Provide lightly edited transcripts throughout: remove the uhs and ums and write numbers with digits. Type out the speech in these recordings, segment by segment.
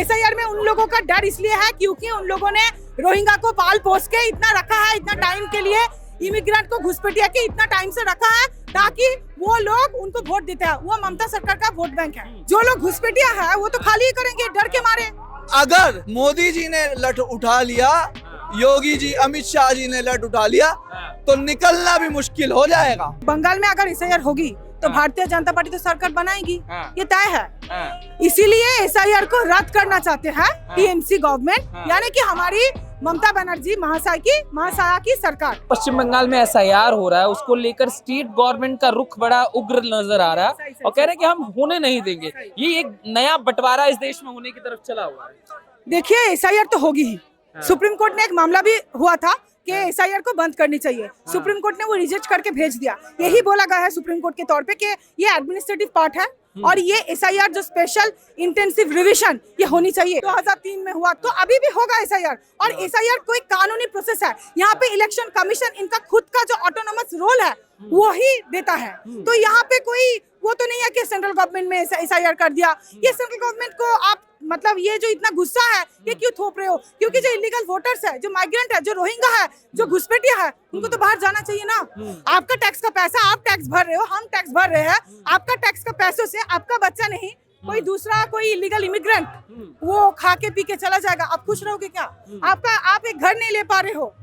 SIR में उन लोगों का डर इसलिए है क्योंकि उन लोगों ने रोहिंग्या को पाल पोस के इतना रखा है, इतना टाइम के लिए इमिग्रेंट को घुसपैठिया के इतना टाइम से रखा है ताकि वो लोग उनको वोट देते हैं। वो ममता सरकार का वोट बैंक है। जो लोग घुसपैठिया है वो तो खाली ही करेंगे डर के मारे। अगर मोदी जी ने लठ उठा लिया, योगी जी अमित शाह जी ने लठ उठा लिया तो निकलना भी मुश्किल हो जाएगा। बंगाल में अगर एसआईआर होगी तो भारतीय जनता पार्टी तो सरकार बनाएगी, ये तय है। इसीलिए एसआईआर को रद्द करना चाहते हैं टीएमसी गवर्नमेंट, यानी कि हमारी ममता बनर्जी महाशया की सरकार। पश्चिम बंगाल में एसआईआर हो रहा है, उसको लेकर स्टेट गवर्नमेंट का रुख बड़ा उग्र नजर आ रहा है और कह रहे हैं कि हम होने नहीं देंगे। ये एक नया बंटवारा इस देश में होने की तरफ चला हुआ है। देखिए एसआईआर तो होगी ही। सुप्रीम कोर्ट ने एक मामला भी हुआ था कि एसआईआर को बंद करनी चाहिए। सुप्रीम कोर्ट ने वो रिजेक्ट करके भेज दिया। यही बोला गया है सुप्रीम कोर्ट के तौर पे कि ये एडमिनिस्ट्रेटिव पार्ट है और ये एसआईआर जो स्पेशल इंटेंसिव रिवीजन ये होनी चाहिए। 2003 में हुआ तो अभी भी होगा एसआईआर, और एसआईआर कोई कानूनी प्रोसेस है। यहाँ पे इलेक्शन कमीशन इनका खुद का जो ऑटोनोमस रोल है वो ही देता है। तो यहाँ पे कोई वो तो नहीं है कि सेंट्रल गवर्नमेंट में एसआईआर कर दिया। ये सेंट्रल गवर्नमेंट को आप मतलब ये जो इतना गुस्सा है ये क्यों थोप रहे हो? क्योंकि जो इलीगल वोटर्स है, जो माइग्रेंट है, जो रोहिंग्या है, जो घुसपैठिया है, उनको तो बाहर जाना चाहिए ना। आपका टैक्स का पैसा, आप टैक्स भर रहे हो, हम टैक्स भर रहे हैं। आपका टैक्स का पैसों से आपका बच्चा नहीं, कोई दूसरा कोई इलीगल इमिग्रेंट वो खा के पी के चला जाएगा। आप खुश रहोगे क्या? आप एक घर नहीं ले पा रहे हो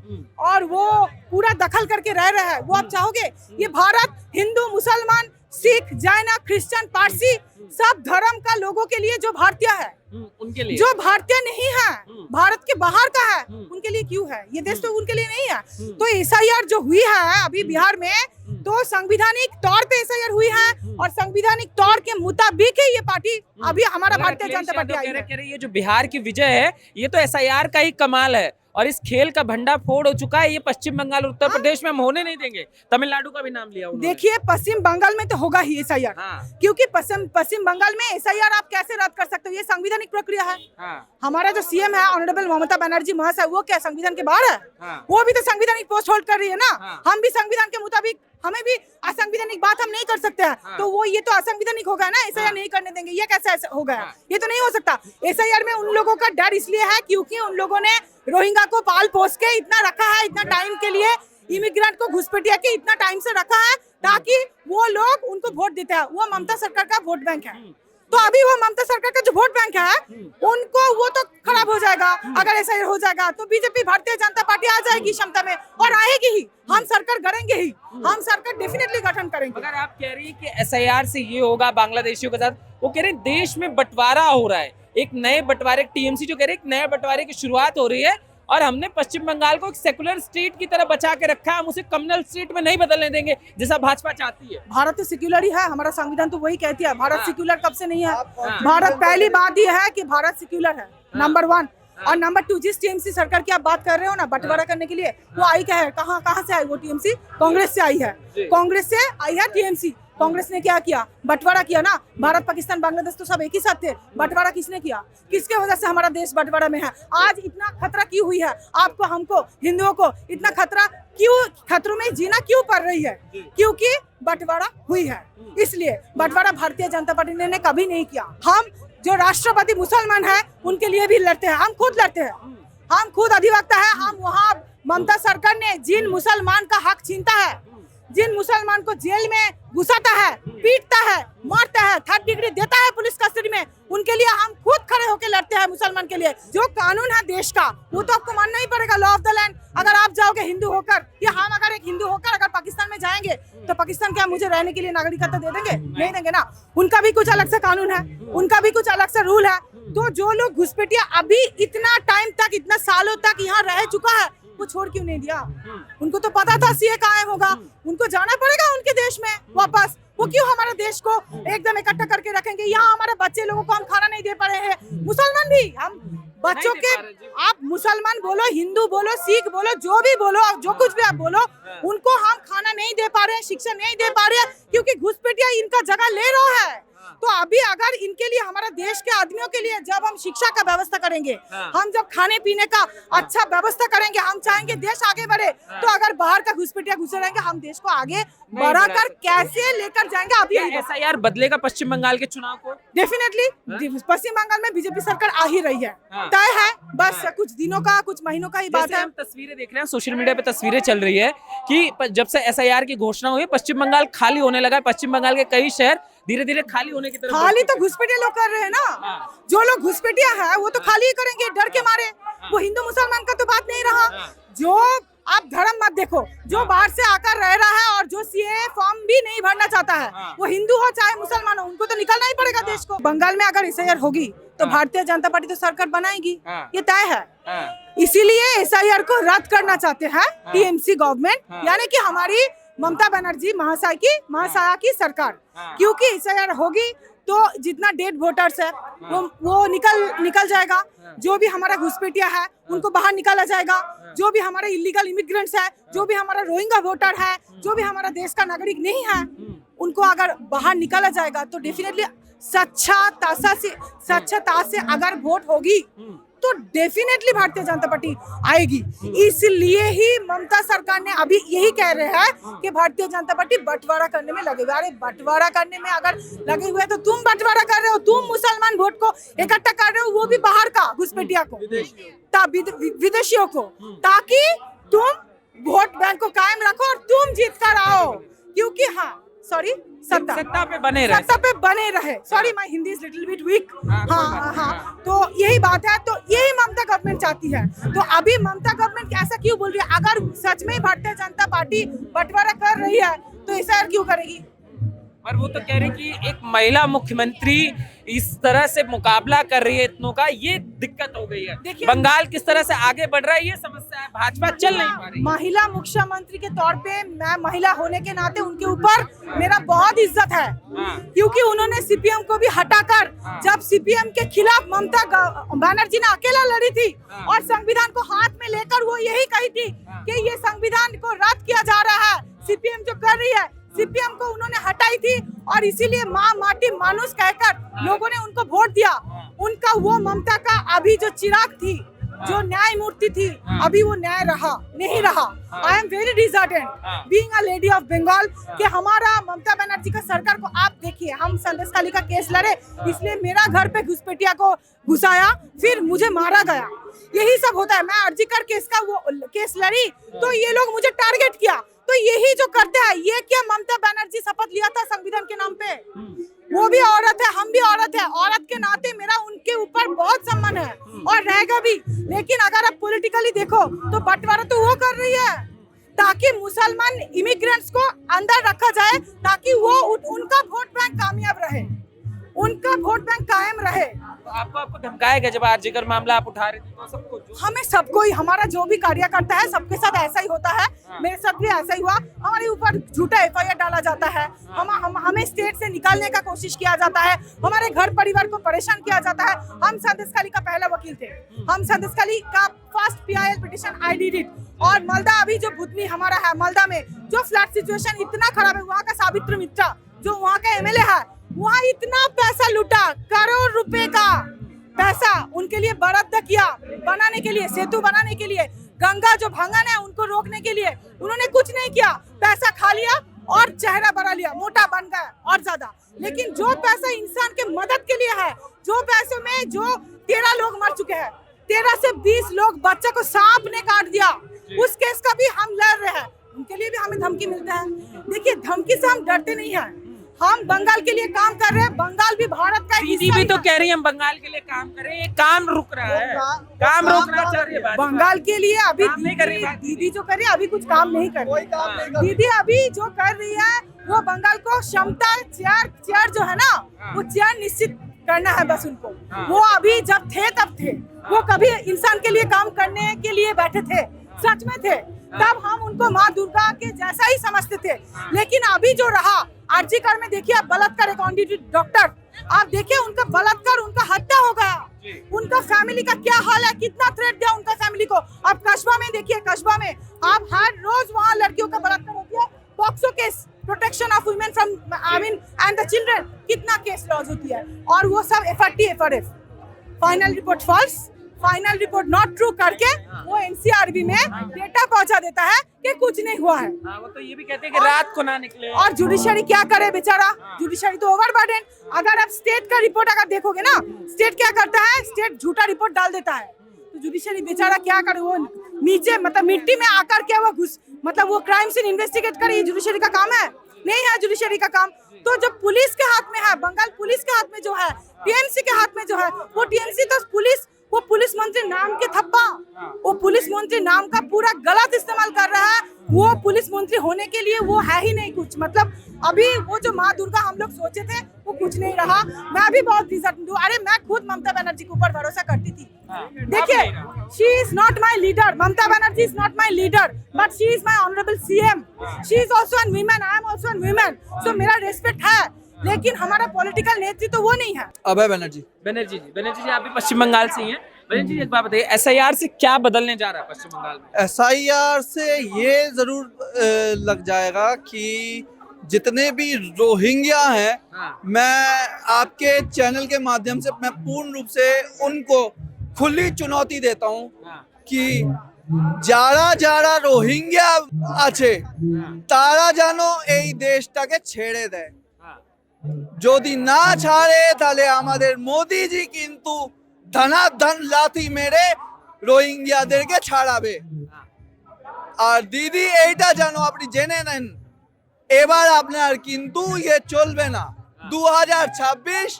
और वो पूरा दखल करके रह रहा है, वो आप चाहोगे? ये भारत हिंदू, मुसलमान, सिख, जैन, क्रिश्चियन, पारसी सब धर्म का लोगों के लिए जो भारतीय है, उनके लिए जो भारतीय नहीं है, भारत के बाहर का है, उनके लिए क्यों है? ये देश तो उनके लिए नहीं है। तो एसआईआर जो हुई है अभी बिहार में, तो संवैधानिक तौर पे एसआईआर हुई है और संवैधानिक तौर के मुताबिक ही ये पार्टी अभी हमारा भारतीय जनता पार्टी आई है। ये जो बिहार की विजय है ये तो एसआईआर का ही कमाल है और इस खेल का भंडा फोड़ हो चुका है। ये पश्चिम बंगाल और उत्तर प्रदेश में हम होने नहीं देंगे। तमिलनाडु का भी नाम लिया उन्होंने। देखिए पश्चिम बंगाल में तो होगा ही एसआईआर, क्योंकि पश्चिम बंगाल में एसआईआर आप कैसे रद्द कर सकते हो? ये संवैधानिक प्रक्रिया है। हमारा जो सीएम है ऑनरेबल ममता बनर्जी महाशय, वो क्या संविधान के बाहर है? वो भी तो संवैधानिक पोस्ट होल्ड कर रही है ना। हम भी संविधान के मुताबिक, हमें भी असंवैधानिक बात हम नहीं कर सकते हैं। तो वो ये तो असंवैधानिक हो गया ना, एसआईआर नहीं करने देंगे। ये कैसे हो गया? ये तो नहीं हो सकता। एसआईआर में उन लोगों का डर इसलिए है क्योंकि उन लोगों ने रोहिंग्या को पाल पोस के इतना रखा है, इतना टाइम के लिए इमिग्रेंट को घुसपैठिया के इतना टाइम से रखा है ताकि वो लोग उनको वोट देते हैं। वो ममता सरकार का वोट बैंक है। तो अभी वो ममता सरकार का जो वोट बैंक है उनको वो तो खराब हो जाएगा। अगर ऐसा हो जाएगा तो बीजेपी भारतीय जनता पार्टी आ जाएगी क्षमता में और आएगी ही। हम सरकार करेंगे ही, हम सरकार डेफिनेटली गठन करेंगे। अगर आप कह रही है कि एसआईआर से ये होगा बांग्लादेशियों के साथ, वो कह रहे हैं देश में बंटवारा हो रहा है, एक नए बंटवारे, टीएमसी जो कह रहे हैं एक नए बंटवारे की शुरुआत हो रही है और हमने पश्चिम बंगाल को एक सेकुलर स्टेट की तरह बचा के रखा है, हम उसे कम्युनल स्टेट में नहीं बदलने देंगे जैसा भाजपा चाहती है। भारत तो सेक्युलर ही है, हमारा संविधान तो वही कहती है। भारत सेक्युलर कब से नहीं है? भारत पहली बात यह है कि भारत सेक्युलर है, नंबर 1। और नंबर 2, जिस टीएमसी सरकार की आप बात कर रहे हो ना बंटवारा करने के लिए, वो आई क्या है? कहाँ से आई वो टीएमसी? कांग्रेस से आई है। कांग्रेस से आई है टीएमसी। कांग्रेस ने क्या किया? बंटवारा किया ना। भारत, पाकिस्तान, बांग्लादेश तो सब एक ही साथ थे। बंटवारा किसने किया? किसके वजह से हमारा देश बंटवारा में है? आज इतना खतरा क्यों हुई है? आपको, हमको, हिंदुओं को इतना खतरा क्यों, खतरों में जीना क्यों पड़ रही है? क्योंकि बंटवारा हुई है। इसलिए बंटवारा भारतीय जनता पार्टी ने कभी नहीं किया। हम जो राष्ट्रपति मुसलमान है उनके लिए भी लड़ते हैं, हम खुद लड़ते हैं, हम खुद अधिवक्ता है। हम वहाँ ममता सरकार ने जिन मुसलमान का हक छीनता है, जिन मुसलमान को जेल में घुसाता है, पीटता है, मारता है, 3rd डिग्री देता है पुलिस कस्टडी में, उनके लिए हम खुद खड़े होकर लड़ते हैं। मुसलमान के लिए जो कानून है देश का वो तो आपको मानना ही पड़ेगा, लॉ ऑफ द लैंड। अगर आप जाओगे हिंदू होकर, या हम अगर एक हिंदू होकर अगर पाकिस्तान में जाएंगे तो पाकिस्तान क्या मुझे रहने के लिए नागरिकता दे देंगे? नहीं देंगे ना। उनका भी कुछ अलग सा कानून है, उनका भी कुछ अलग सा रूल है। तो जो लोग घुसपैठिया अभी इतना टाइम तक, इतना सालों तक यहाँ रह चुका है, वो छोड़ क्यों नहीं दिया? उनको तो पता था सीए कायम होगा, उनको जाना पड़ेगा उनके देश में वापस। वो क्यों हमारे देश को एकदम इकट्ठा करके रखेंगे? यहाँ हमारे बच्चे लोगों को हम खाना नहीं दे पा रहे हैं। मुसलमान भी, हम बच्चों के, आप मुसलमान बोलो, हिंदू बोलो, सिख बोलो, जो भी बोलो, जो कुछ भी आप बोलो, उनको हम खाना नहीं दे पा रहे हैं, शिक्षा नहीं दे पा रहे हैं, क्योंकि घुसपैठिया इनका जगह ले रहा है। तो अभी अगर इनके लिए, हमारा देश के आदमियों के लिए, जब हम शिक्षा का व्यवस्था करेंगे, हम जब खाने पीने का अच्छा व्यवस्था करेंगे, हम चाहेंगे देश आगे बढ़े, तो अगर बाहर का घुसपैठिया घुसे रहेंगे, हम देश को आगे बढ़ाकर कैसे लेकर जाएंगे? अभी एसआईआर बदलेगा पश्चिम बंगाल के चुनाव को? डेफिनेटली पश्चिम बंगाल में बीजेपी सरकार आ ही रही है, तय है, बस कुछ दिनों का, कुछ महीनों का ही बात है। हम तस्वीरें देख रहे हैं, सोशल मीडिया पे तस्वीरें चल रही है कि जब से एसआईआर की घोषणा हुई, पश्चिम बंगाल खाली होने लगा है। पश्चिम बंगाल के कई शहर धीरे धीरे खाली होने की तरफ। खाली तो घुसपैठिया लोग कर रहे हैं ना, जो लोग घुसपैठिया है वो तो खाली ही करेंगे डर के मारे। वो हिंदू मुसलमान का तो बात नहीं रहा। जो आप धर्म मत देखो, जो बाहर से आकर रह रहा है और जो सीए फॉर्म भी नहीं भरना चाहता है, वो हिंदू हो चाहे मुसलमान हो, उनको तो निकलना ही पड़ेगा देश को। बंगाल में अगर एसआईआर होगी तो भारतीय जनता पार्टी तो सरकार बनाएगी, ये तय है। इसीलिए एसआईआर को रद्द करना चाहते हैं टीएमसी गवर्नमेंट, यानी कि हमारी ममता बनर्जी महाशया की सरकार। क्योंकि एसआईआर होगी तो जितना डेड वोटर्स है वो निकल जाएगा। जो भी हमारा घुसपैठिया है उनको बाहर निकाला जाएगा। जो भी हमारे इलीगल इमिग्रेंट्स है, जो भी हमारा रोहिंग्या वोटर है, जो भी हमारा देश का नागरिक नहीं है, उनको अगर बाहर निकाला जाएगा तो डेफिनेटली स्वच्छता से अगर वोट होगी तो डेफिनेटली भारतीय जनता पार्टी आएगी। इसलिए ही ममता सरकार ने अभी यही कह रहे हैं कि भारतीय जनता पार्टी बंटवारा करने में लगे हुए। अरे बंटवारा करने में अगर लगे हुए तो तुम बंटवारा कर रहे हो, तुम मुसलमान वोट को इकट्ठा कर रहे हो, वो भी बाहर का घुसपैठिया को, विदेशियों को, ताकि तुम वोट बैंक को कायम रखो और तुम जीत कर आओ। क्योंकि सत्ता पे बने रहे। Sorry my Hindi is little bit weak. हाँ, तो यही बात है। तो यही ममता गवर्नमेंट चाहती है। तो अभी ममता गवर्नमेंट ऐसा क्यों बोल रही है? अगर सच में भारतीय जनता पार्टी बंटवारा कर रही है तो ऐसा क्यों करेगी? और वो तो कह रहे कि एक महिला मुख्यमंत्री इस तरह से मुकाबला कर रही है इतनों का, ये दिक्कत हो गई है। बंगाल किस तरह से आगे बढ़ रहा है ये समस्या है, भाजपा चल नहीं पा रही। महिला मुख्यमंत्री के तौर पे मैं महिला होने के नाते उनके ऊपर मेरा बहुत इज्जत है। क्योंकि उन्होंने सीपीएम को भी हटाकर, जब सीपीएम के खिलाफ ममता बनर्जी ने अकेला लड़ी थी और संविधान को हाथ में लेकर वो यही कही थी कि ये संविधान को रद्द किया जा रहा है, सीपीएम जो कर रही है, सीपीएम को उन्होंने हटाई थी। और इसीलिए माँ माटी मानुष कहकर लोगों ने उनको वोट दिया। उनका वो ममता का अभी जो चिराग थी, जो न्याय मूर्ति थी, अभी वो न्याय नहीं रहा। I am very disheartened being a lady of Bengal कि हमारा ममता बनर्जी का सरकार को आप देखिए, हम संदेशखाली का केस लड़े, इसलिए मेरा घर पे घुसपैठिया को घुसाया, फिर मुझे मारा गया। यही सब होता है। मैं अर्जीकर केस का वो केस लड़ी तो ये लोग मुझे टारगेट किया। तो यही जो करते हैं, ये क्या ममता बनर्जी शपथ लिया था संविधान के नाम पे? वो भी औरत है, हम भी औरत है। औरत के नाते मेरा उनके ऊपर बहुत सम्मान है और रहेगा भी। लेकिन अगर आप पॉलिटिकली देखो तो बंटवारा तो वो कर रही है ताकि मुसलमान इमिग्रेंट्स को अंदर रखा जाए, ताकि वो उनका वोट बैंक कामयाब रहे, उनका वोट बैंक कायम रहे। तो आपको धमकाएगा जब आरजीकर मामला आप उठा रहे थे तो सबको? हमें सबको ही, हमारा जो भी कार्य करता है सबके साथ ऐसा ही होता है। मेरे साथ भी ऐसा ही हुआ। हमारे ऊपर झूठा एफआईआर डाला जाता है, हमें स्टेट से निकालने का कोशिश किया जाता है, हमारे घर परिवार को परेशान किया जाता है। हम संदेशखाली का पहला वकील थे, हम संदेशखाली का first PIL petition I did it. और मालदा अभी जो भूतनी हमारा है, मालदा में जो फ्लड सिचुएशन इतना खराब है, वहाँ का सावित्री मित्रा जो वहाँ का MLA है, वहाँ इतना पैसा लूटा, करोड़ रुपए का पैसा उनके लिए बराद्द किया, बनाने के लिए, सेतु बनाने के लिए, गंगा जो भंगन है उनको रोकने के लिए। उन्होंने कुछ नहीं किया, पैसा खा लिया और चेहरा बढ़ा लिया, मोटा बन गया और ज्यादा। लेकिन जो पैसा इंसान के मदद के लिए है, जो पैसों में जो 13 लोग मर चुके हैं, 13 से 20 लोग, बच्चे को सांप ने काट दिया, उस केस का भी हम लड़ रहे हैं। उनके लिए भी हमें धमकी मिलता है। देखिए, धमकी से हम डरते नहीं हैं। हम बंगाल के लिए काम कर रहे हैं। बंगाल भी भारत का दीदी भी तो कह रही है हम बंगाल के लिए काम कर रहे हैं, काम रुक रहा है, काम रोकना चाह रही है बंगाल के लिए। अभी नहीं कर रही दीदी जो कर रही है, अभी कुछ काम नहीं कर रही। दीदी अभी जो कर रही है वो बंगाल को क्षमता, चेयर जो है ना, वो चेयर निश्चित करना है बस उनको। वो अभी जब थे तब थे, वो कभी इंसान के लिए काम करने के लिए बैठे थे, सच में थे, तब हम उनको माँ दुर्गा के जैसा ही समझते थे। लेकिन अभी जो रहा आरजीकर में, देखिए आप बलात्कार, एक डॉक्टर, आप देखिए उनका बलात्कार, उनका हत्या हो गया। उनका फैमिली का क्या हाल है, कितना थ्रेट दिया उनका फैमिली को। आप कस्बा में देखिए, कस्बा में आप हर रोज वहाँ लड़कियों का बलात्कार होती है, POCSO case, protection of women from I mean and the children, कितना केस लॉज होती है, और वो सब FRT FRF, final report false, final report not true करके वो NCRB में डेटा पहुंचा देता है कि कुछ नहीं हुआ है। हाँ, वो तो ये भी कहते हैं कि रात को ना निकले। और जुडिशरी क्या करे बेचारा, जुडिशरी तो ओवरबर्डन। अगर आप स्टेट का रिपोर्ट अगर देखोगे ना, स्टेट क्या करता है, स्टेट झूठा रिपोर्ट डाल देता है, तो जुडिशरी बेचारा क्या करे, वो नीचे मतलब मिट्टी में आकर के वो घुस मतलब वो क्राइम सीन इन्वेस्टिगेट करे, ये जुडिशरी का काम है? नहीं है जुडिशरी का काम। तो जो पुलिस के हाथ में है, बंगाल पुलिस के हाथ में जो है, TMC के हाथ में जो है, वो TMC तो पुलिस, वो पुलिस मंत्री नाम के थप्पा, वो पुलिस मंत्री नाम का पूरा गलत इस्तेमाल कर रहा है। वो पुलिस मंत्री होने के लिए वो है ही नहीं कुछ, मतलब अभी वो जो माँ दुर्गा हम लोग सोचे थे वो कुछ नहीं रहा। मैं भी बहुत रिजल्ट दूं, अरे मैं खुद ममता बनर्जी के ऊपर भरोसा करती थी। देखिए, she is not my leader, Mamata Banerjee is not my leader, but she is my honourable CM, she is also an women, I am also an women, so मेरा रेस्पेक्ट है, लेकिन हमारा पॉलिटिकल नेतृत्व तो वो नहीं है। अभय बनर्जी। बनर्जी जी आप भी पश्चिम बंगाल से ही हैं। बनर्जी जी एक बात बताइए, SIR से क्या बदलने जा रहा है पश्चिम बंगाल में? SIR से ये जरूर लग जाएगा कि जितने भी रोहिंग्या हैं, हाँ। मैं आपके चैनल के माध्यम से मैं पूर्ण रूप से उनको खुली चुनौती देता हूं हाँ। कि যারা যারা রোহিঙ্গা আছে তারা যেন এই দেশটাকে ছেড়ে দেয়। যদি না ছাড়ে তাহলে আমাদের মোদিজি কিন্তু ধনাধন লাথি মেরে রোহিঙ্গাদেরকে ছাড়াবে। আর দিদি এইটা যেন আপনি জেনে নেন, এবার আপনার কিন্তু ইয়ে চলবে না। 2026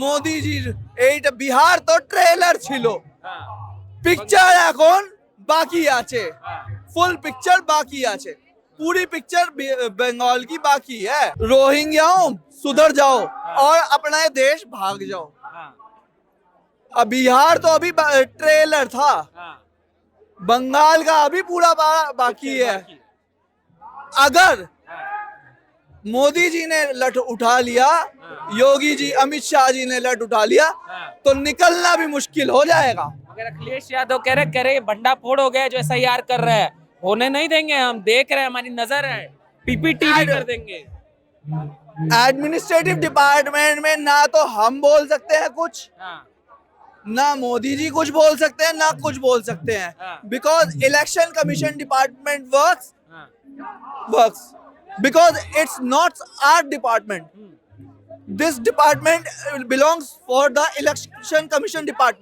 মোদিজির এইটা বিহার তো ট্রেলার ছিল, পিকচার এখন बाकी আছে, फुल पिक्चर बाकी আছে, पूरी पिक्चर बंगाल की बाकी है। रोहिंग्याओं सुधर जाओ और अपना देश भाग जाओ। अब बिहार तो अभी ट्रेलर था, बंगाल का अभी पूरा बाकी है। अगर मोदी जी ने लठ उठा लिया, योगी जी अमित शाह जी ने लठ उठा लिया, तो निकलना भी मुश्किल हो जाएगा। अगर अखिलेश यादव कह रहे भंडा फोड़ हो गया जो SIR कर रहा है, होने नहीं देंगे, हम देख रहे हैं, हमारी नजर है, PPT भी कर देंगे। एडमिनिस्ट्रेटिव डिपार्टमेंट में ना तो हम बोल सकते हैं कुछ, हाँ। ना मोदी जी कुछ बोल सकते हैं, ना कुछ बोल सकते हैं, because election commission department works because it's not our department. This department belongs for the election commission department.